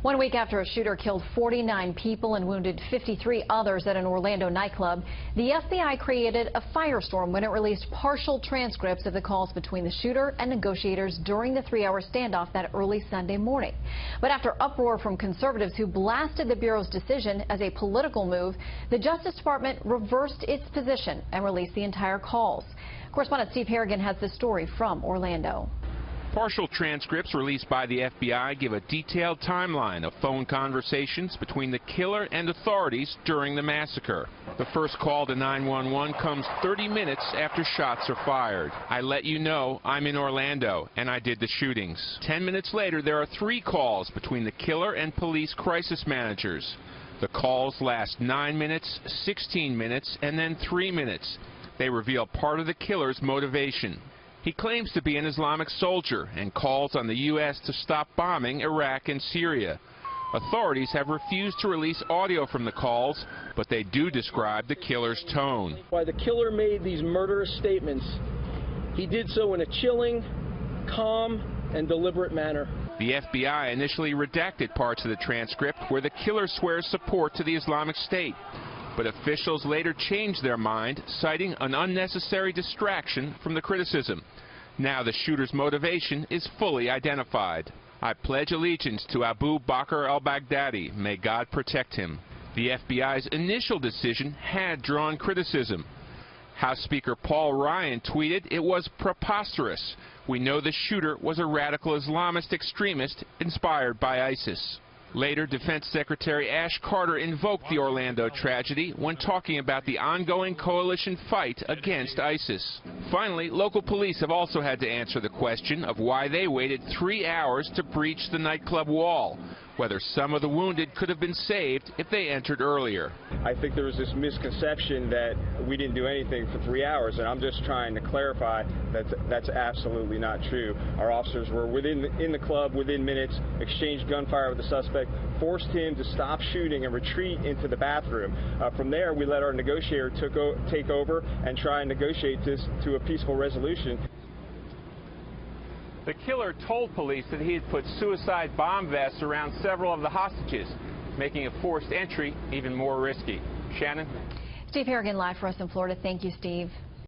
1 week after a shooter killed 49 people and wounded 53 others at an Orlando nightclub, the FBI created a firestorm when it released partial transcripts of the calls between the shooter and negotiators during the 3-hour standoff that early Sunday morning. But after uproar from conservatives who blasted the Bureau's decision as a political move, the Justice Department reversed its position and released the entire calls. Correspondent Steve Harrigan has the story from Orlando. Partial transcripts released by the FBI give a detailed timeline of phone conversations between the killer and authorities during the massacre. The first call to 911 comes 30 minutes after shots are fired. "I let you know I'm in Orlando and I did the shootings." 10 minutes later, there are 3 calls between the killer and police crisis managers. The calls last 9 minutes, 16 minutes, and then 3 minutes. They reveal part of the killer's motivation. He claims to be an Islamic soldier and calls on the U.S. to stop bombing Iraq and Syria. Authorities have refused to release audio from the calls, but they do describe the killer's tone. Why the killer made these murderous statements, he did so in a chilling, calm, and deliberate manner. The FBI initially redacted parts of the transcript where the killer swears support to the Islamic State. But officials later changed their mind, citing an unnecessary distraction from the criticism. Now the shooter's motivation is fully identified. "I pledge allegiance to Abu Bakr al-Baghdadi. May God protect him." The FBI's initial decision had drawn criticism. House Speaker Paul Ryan tweeted it was preposterous. "We know the shooter was a radical Islamist extremist inspired by ISIS." Later, Defense Secretary Ash Carter invoked the Orlando tragedy when talking about the ongoing coalition fight against ISIS. Finally, local police have also had to answer the question of why they waited 3 hours to breach the nightclub wall, whether some of the wounded could have been saved if they entered earlier. I think there was this misconception that we didn't do anything for 3 hours, and I'm just trying to clarify that that's absolutely not true. Our officers were in the club within minutes, exchanged gunfire with the suspect, forced him to stop shooting and retreat into the bathroom. From there, we let our negotiator take over and try and negotiate this to a peaceful resolution. The killer told police that he had put suicide bomb vests around several of the hostages, making a forced entry even more risky. Shannon? Steve Harrigan live for us in Florida. Thank you, Steve.